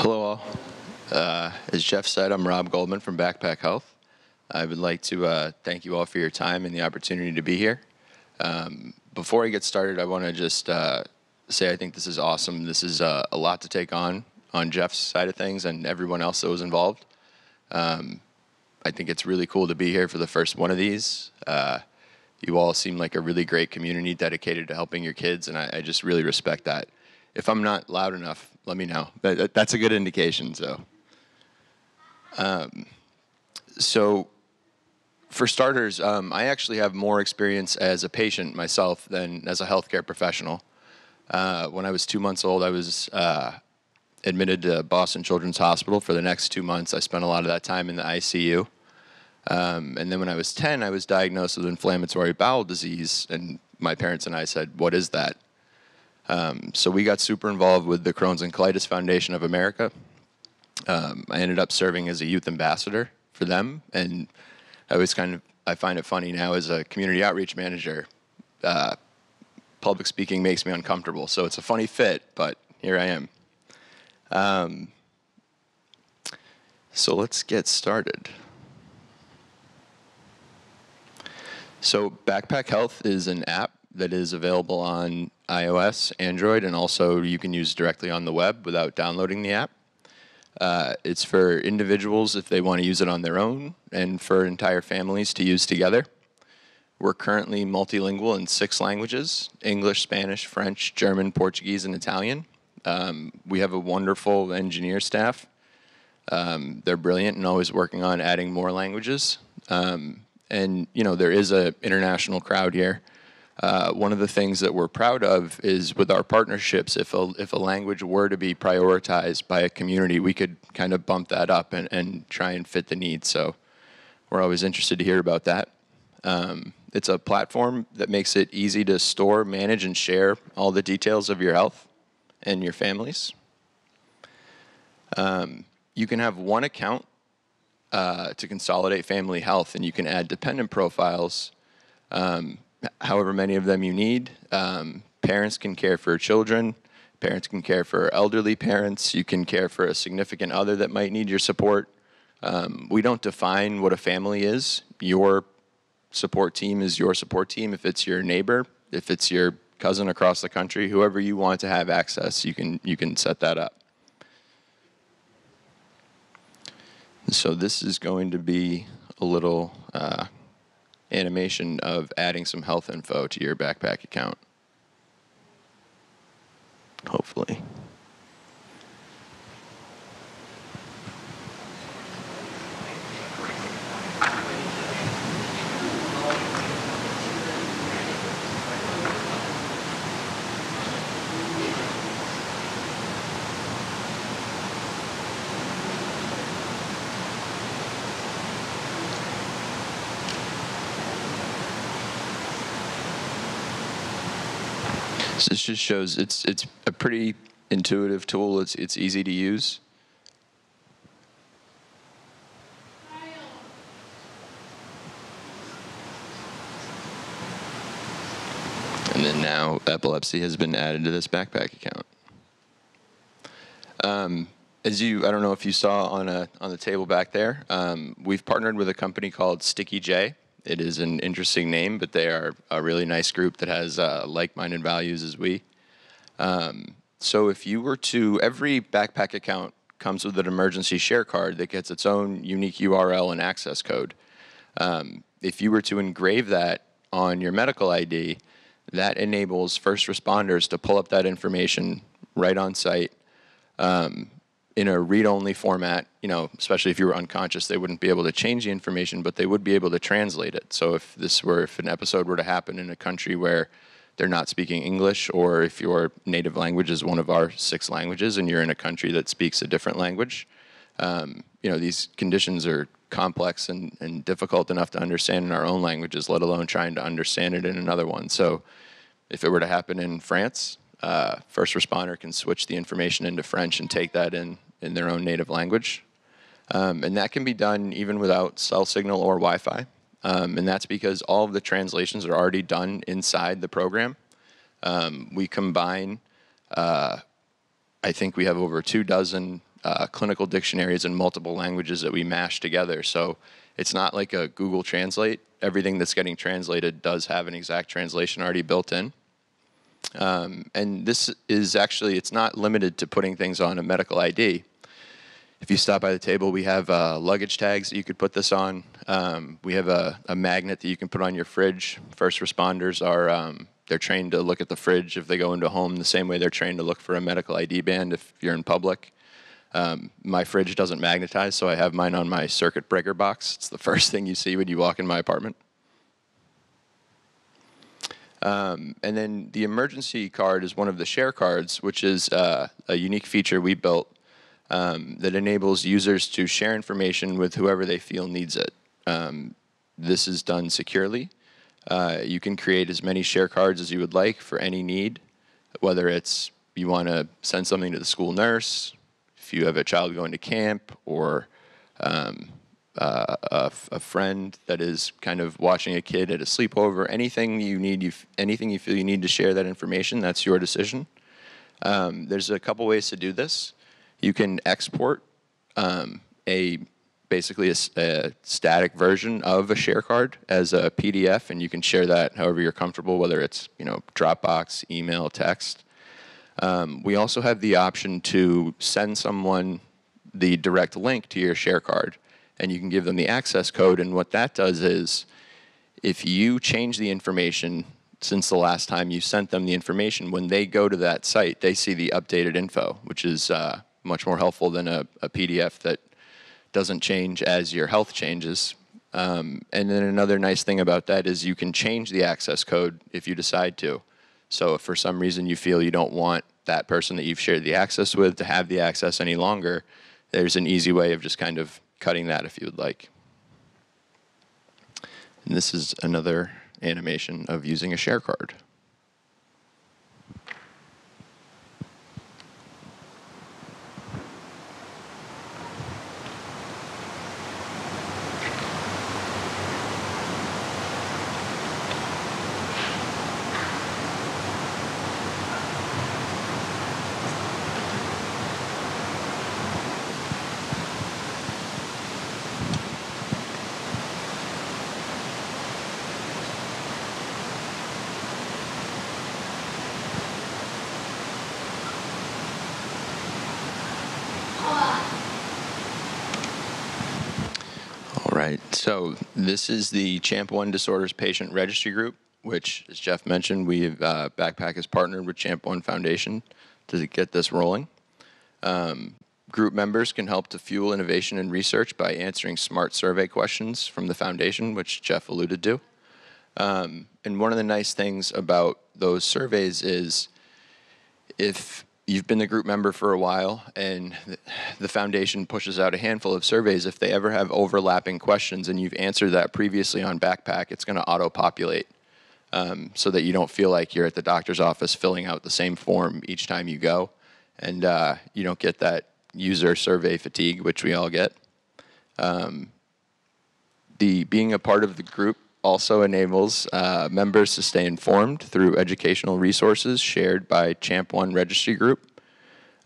Hello all. As Jeff said, I'm Rob Goldman from Backpack Health. I would like to thank you all for your time and the opportunity to be here. Before I get started, I want to just say I think this is awesome. This is a lot to take on Jeff's side of things and everyone else that was involved. I think it's really cool to be here for the first one of these. You all seem like a really great community dedicated to helping your kids, and I just really respect that. If I'm not loud enough, let me know. That's a good indication. So for starters, I actually have more experience as a patient myself than as a healthcare professional. When I was 2 months old, I was admitted to Boston Children's Hospital for the next 2 months. I spent a lot of that time in the ICU. And then when I was 10, I was diagnosed with inflammatory bowel disease, and my parents and I said, "What is that?" So we got super involved with the Crohn's and Colitis Foundation of America. I ended up serving as a youth ambassador for them, and I find it funny now as a community outreach manager, public speaking makes me uncomfortable. So it's a funny fit, but here I am. So let's get started. So Backpack Health is an app that is available on iOS, Android, and also you can use directly on the web without downloading the app. It's for individuals if they want to use it on their own, and for entire families to use together. We're currently multilingual in 6 languages: English, Spanish, French, German, Portuguese, and Italian. We have a wonderful engineer staff. They're brilliant and always working on adding more languages. And, you know, there is an international crowd here. One of the things that we're proud of is with our partnerships, if a language were to be prioritized by a community, we could kind of bump that up and try and fit the needs. So we're always interested to hear about that. It's a platform that makes it easy to store, manage, and share all the details of your health and your families. You can have one account to consolidate family health, and you can add dependent profiles, however many of them you need. Parents can care for children. Parents can care for elderly parents. You can care for a significant other that might need your support. We don't define what a family is. Your support team is your support team. If it's your neighbor, if it's your cousin across the country, whoever you want to have access, you can set that up. So this is going to be a little animation of adding some health info to your Backpack account, hopefully. So this just shows it's a pretty intuitive tool. It's easy to use. And then now epilepsy has been added to this Backpack account. I don't know if you saw on the table back there, we've partnered with a company called Sticky J. It is an interesting name, but they are a really nice group that has like-minded values as we. So if you were to, every Backpack account comes with an emergency share card that gets its own unique URL and access code. If you were to engrave that on your medical ID, that enables first responders to pull up that information right on site in a read-only format. You know, especially if you were unconscious, they wouldn't be able to change the information, but they would be able to translate it. So if an episode were to happen in a country where they're not speaking English, or if your native language is one of our 6 languages and you're in a country that speaks a different language, you know, these conditions are complex and difficult enough to understand in our own languages, let alone trying to understand it in another one. So if it were to happen in France, first responder can switch the information into French and take that in their own native language. And that can be done even without cell signal or Wi-Fi. And that's because all of the translations are already done inside the program. We combine, I think we have over 24 clinical dictionaries in multiple languages that we mash together. So it's not like a Google Translate. Everything that's getting translated does have an exact translation already built in. And this is actually, it's not limited to putting things on a medical ID. If you stop by the table, we have luggage tags that you could put this on. We have a magnet that you can put on your fridge. First responders are, they're trained to look at the fridge if they go into a home the same way they're trained to look for a medical ID band if you're in public. My fridge doesn't magnetize, so I have mine on my circuit breaker box. It's the first thing you see when you walk in my apartment. And then the emergency card is one of the share cards, which is a unique feature we built that enables users to share information with whoever they feel needs it. This is done securely. You can create as many share cards as you would like for any need, whether it's you want to send something to the school nurse, if you have a child going to camp, or a friend that is kind of watching a kid at a sleepover, anything you need, anything you feel you need to share that information, that's your decision. There's a couple ways to do this. You can export basically a static version of a share card as a PDF, and you can share that however you're comfortable, whether it's Dropbox, email, text. We also have the option to send someone the direct link to your share card, and you can give them the access code. And what that does is, if you change the information since the last time you sent them the information, when they go to that site, they see the updated info, which is much more helpful than a PDF that doesn't change as your health changes. And then another nice thing about that is you can change the access code if you decide to. So if for some reason you feel you don't want that person that you've shared the access with to have the access any longer, there's an easy way of just kind of cutting that if you would like. And this is another animation of using a share card. Right, so this is the Champ1 Disorders Patient Registry Group, which, as Jeff mentioned, Backpack has partnered with Champ1 Foundation to get this rolling. Group members can help to fuel innovation and research by answering smart survey questions from the foundation, which Jeff alluded to. And one of the nice things about those surveys is if you've been the group member for a while and the foundation pushes out a handful of surveys, if they ever have overlapping questions and you've answered that previously on Backpack, it's going to auto-populate so that you don't feel like you're at the doctor's office filling out the same form each time you go, and you don't get that user survey fatigue, which we all get. Being a part of the group also enables members to stay informed through educational resources shared by Champ1 Registry Group.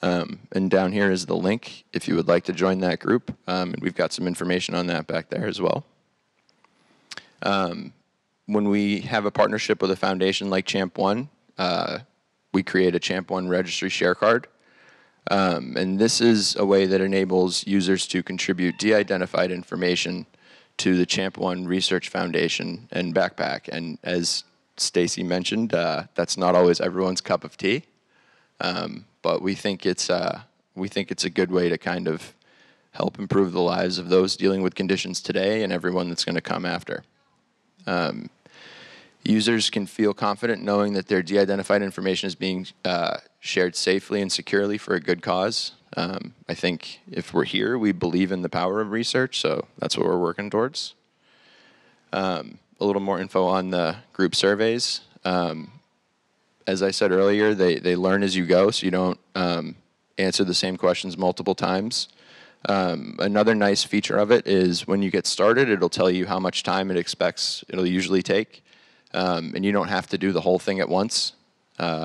And down here is the link if you would like to join that group. And we've got some information on that back there as well. When we have a partnership with a foundation like Champ1, we create a Champ1 Registry Share Card. And this is a way that enables users to contribute de-identified information to the Champ1 Research Foundation and Backpack. And as Stacy mentioned, that's not always everyone's cup of tea, but we think it's a good way to kind of help improve the lives of those dealing with conditions today and everyone that's going to come after. Users can feel confident knowing that their de-identified information is being shared safely and securely for a good cause. I think if we're here, we believe in the power of research, so that's what we're working towards. A little more info on the group surveys. As I said earlier, they learn as you go, so you don't answer the same questions multiple times. Another nice feature of it is when you get started, it'll tell you how much time it'll usually take, and you don't have to do the whole thing at once.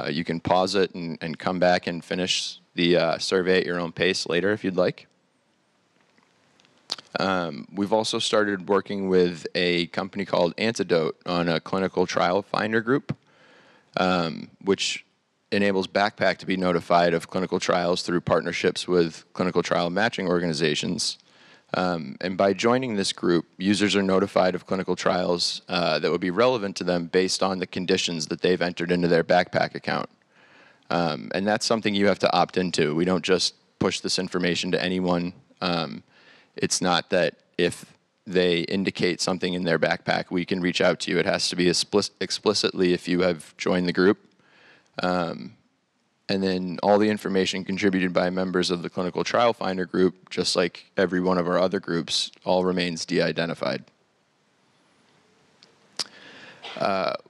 You can pause it and come back and finish the survey at your own pace later if you'd like. We've also started working with a company called Antidote on a clinical trial finder group, which enables Backpack to be notified of clinical trials through partnerships with clinical trial matching organizations. And by joining this group, users are notified of clinical trials that would be relevant to them based on the conditions that they've entered into their Backpack account. And that's something you have to opt into. We don't just push this information to anyone. It's not that if they indicate something in their Backpack, we can reach out to you. It has to be explicitly if you have joined the group. And then all the information contributed by members of the clinical trial finder group, just like every one of our other groups, all remains de-identified.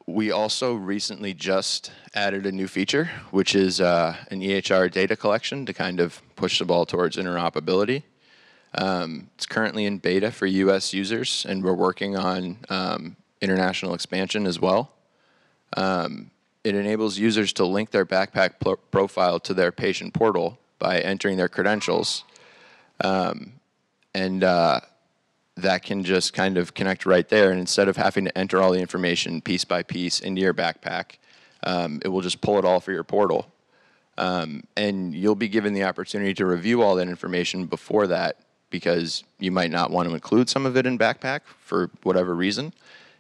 We also recently just added a new feature, which is an EHR data collection to kind of push the ball towards interoperability. It's currently in beta for US users, and we're working on international expansion as well. It enables users to link their Backpack profile to their patient portal by entering their credentials. That can just kind of connect right there. And instead of having to enter all the information piece by piece into your Backpack, it will just pull it all for your portal. And you'll be given the opportunity to review all that information before that, because you might not want to include some of it in Backpack for whatever reason.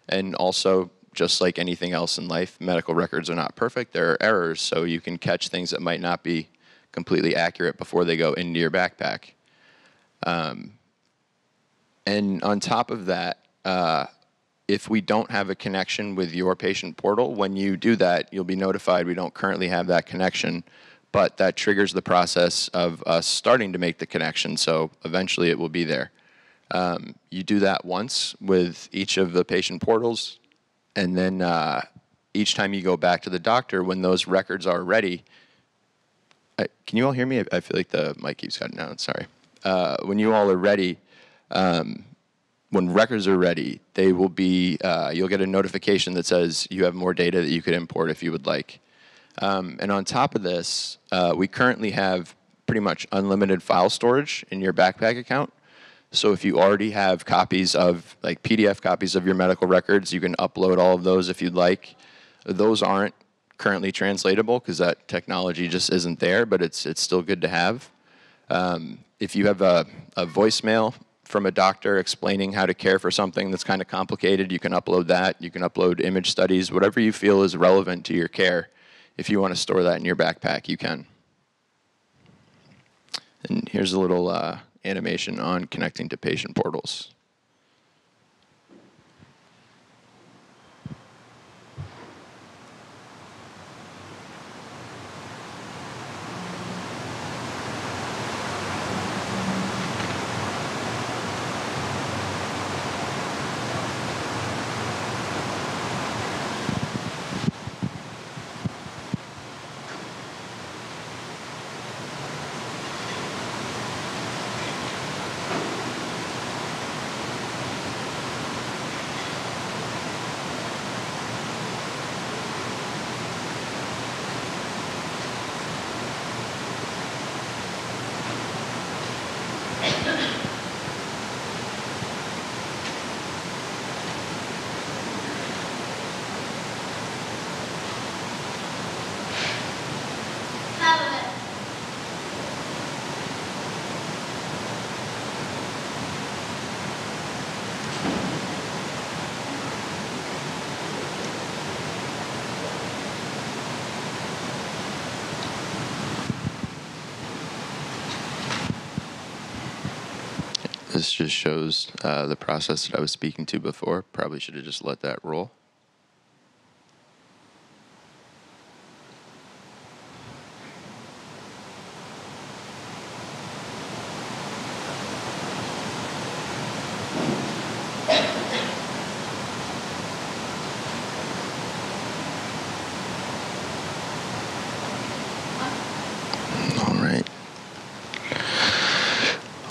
And also, just like anything else in life, medical records are not perfect. There are errors, so you can catch things that might not be completely accurate before they go into your Backpack. And on top of that, if we don't have a connection with your patient portal, when you do that, you'll be notified we don't currently have that connection, but that triggers the process of us starting to make the connection, so eventually it will be there. You do that once with each of the patient portals, and then each time you go back to the doctor, when those records are ready, can you all hear me? I feel like the mic keeps cutting out, sorry. When you all are ready, when records are ready, they will be, you'll get a notification that says you have more data that you could import if you would like. And on top of this, we currently have pretty much unlimited file storage in your Backpack account. So if you already have copies of, like PDF copies of your medical records, you can upload all of those if you'd like. Those aren't currently translatable because that technology just isn't there, but it's still good to have. If you have a voicemail from a doctor explaining how to care for something that's kind of complicated, you can upload that. You can upload image studies, whatever you feel is relevant to your care. If you want to store that in your Backpack, you can. And here's a little animation on connecting to patient portals. This just shows the process that I was speaking to before. Probably should have just let that roll.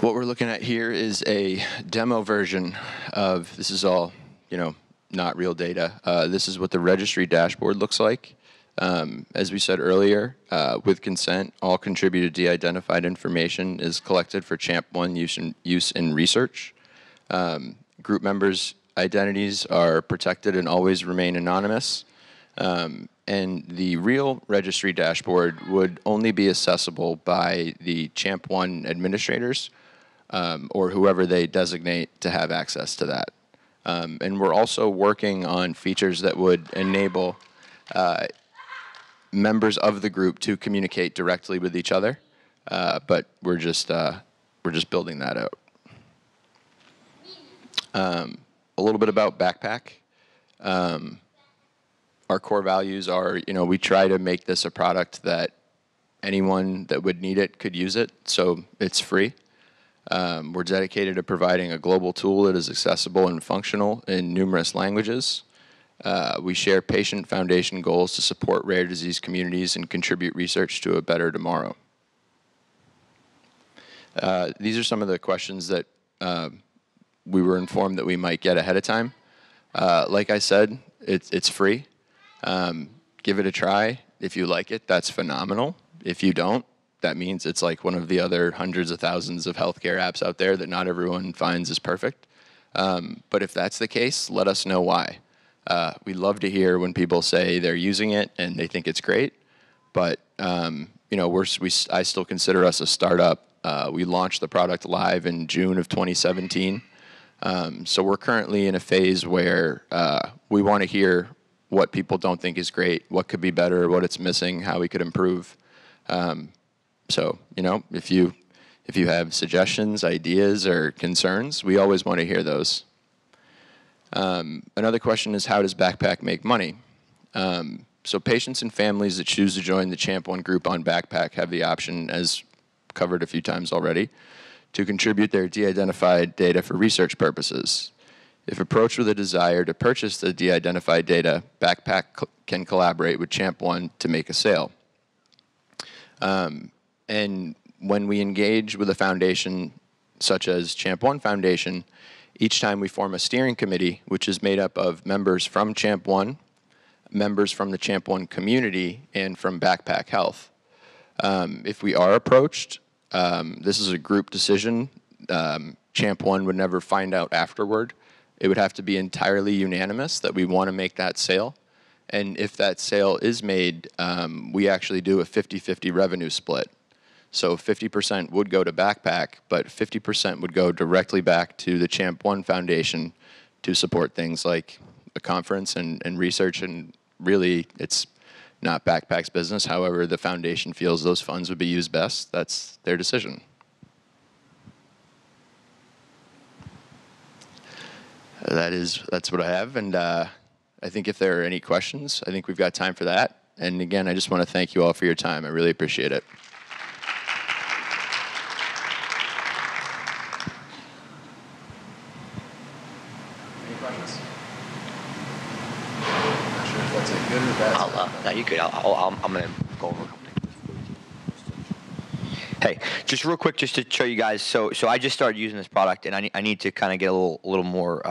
What we're looking at here is a demo version of, this is all, not real data. This is what the registry dashboard looks like. As we said earlier, with consent, all contributed de-identified information is collected for Champ1 use in research. Group members' identities are protected and always remain anonymous. And the real registry dashboard would only be accessible by the Champ1 administrators or whoever they designate to have access to that. And we're also working on features that would enable members of the group to communicate directly with each other, but we're just building that out. A little bit about Backpack. Our core values are, we try to make this a product that anyone that would need it could use it, so it's free. We're dedicated to providing a global tool that is accessible and functional in numerous languages. We share patient foundation goals to support rare disease communities and contribute research to a better tomorrow. These are some of the questions that we were informed that we might get ahead of time. Like I said, it's free. Give it a try. If you like it, that's phenomenal. If you don't, that means it's like one of the other hundreds of thousands of healthcare apps out there that not everyone finds is perfect. But if that's the case, let us know why. We love to hear when people say they're using it and they think it's great. But I still consider us a startup. We launched the product live in June of 2017. So we're currently in a phase where we want to hear what people don't think is great, what could be better, what it's missing, how we could improve. So, if you have suggestions, ideas, or concerns, we always want to hear those. Another question is, how does Backpack make money? So patients and families that choose to join the Champ1 group on Backpack have the option, as covered a few times already, to contribute their de-identified data for research purposes. If approached with a desire to purchase the de-identified data, Backpack can collaborate with Champ1 to make a sale. And when we engage with a foundation such as Champ1 Foundation, each time we form a steering committee, which is made up of members from Champ1, members from the Champ1 community, and from Backpack Health. If we are approached, this is a group decision. Champ1 would never find out afterward. It would have to be entirely unanimous that we want to make that sale. And if that sale is made, we actually do a 50-50 revenue split. So 50% would go to Backpack, but 50% would go directly back to the Champ1 Foundation to support things like a conference and research. And really, it's not Backpack's business. However, the foundation feels those funds would be used best. That's their decision. That's what I have. And I think if there are any questions, I think we've got time for that. And again, I just want to thank you all for your time. I really appreciate it. Any questions? Not sure if that's a good or bad. No, you could. I'm going to go over a couple things. Hey, just real quick, just to show you guys. So I just started using this product, and I need to kind of get a little more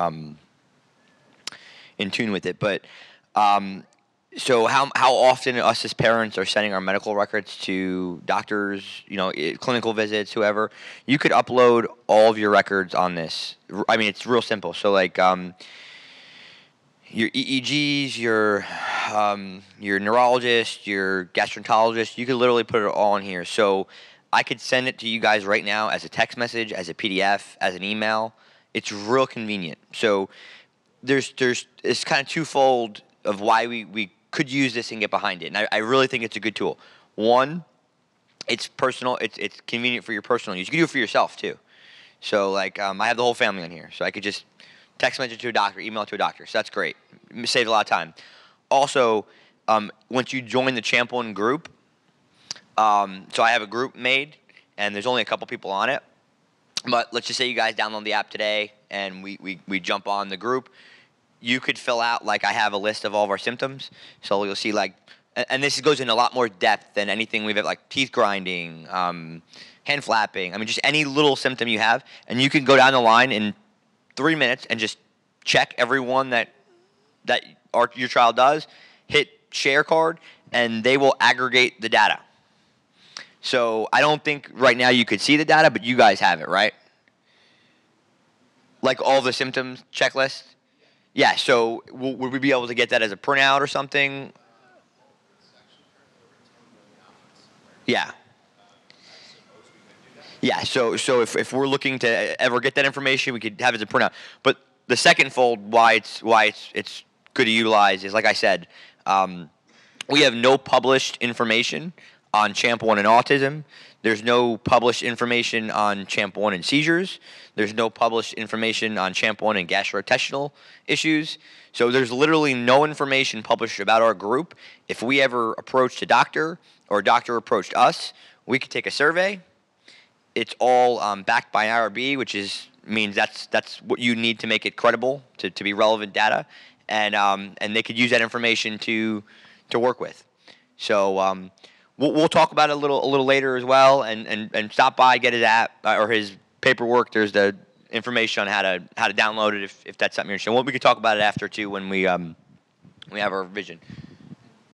in tune with it. But so how often us as parents are sending our medical records to doctors, clinical visits, whoever, you could upload all of your records on this. I mean, it's real simple. So like your EEGs, your neurologist, your gastroenterologist, you could literally put it all in here. So I could send it to you guys right now as a text message, as a PDF, as an email. It's real convenient. So there's it's kind of twofold of why we could use this and get behind it. And I really think it's a good tool. One, it's personal. It's convenient for your personal use. You can do it for yourself too. So like I have the whole family on here, so I could just text message to a doctor, email to a doctor. So that's great. It saves a lot of time. Also, once you join the Champ1 group, so I have a group made, and there's only a couple people on it. But let's just say you guys download the app today, and we jump on the group. You could fill out, like I have a list of all of our symptoms. So you'll see like, and this goes in a lot more depth than anything we've had, like teeth grinding, hand flapping. I mean, just any little symptom you have. And you can go down the line in 3 minutes and just check every one that your child does, hit share card, and they will aggregate the data. So I don't think right now you could see the data, but you guys have it, right? Like all the symptoms checklist? Yeah, so would we be able to get that as a printout or something? Yeah. Yeah, so if we're looking to ever get that information, we could have it as a printout. But the second fold, why it's good to utilize is, like I said, we have no published information on Champ1 and autism. There's no published information on Champ1 and seizures. There's no published information on Champ1 and gastrointestinal issues. So there's literally no information published about our group. If we ever approached a doctor or a doctor approached us, we could take a survey. It's all backed by IRB, which means that's what you need to make it credible to be relevant data, and they could use that information to work with. So we'll talk about it a little later as well, and stop by, get his app or his paperwork. There's the information on how to download it if that's something you're interested in. We could talk about it after too when we have our vision.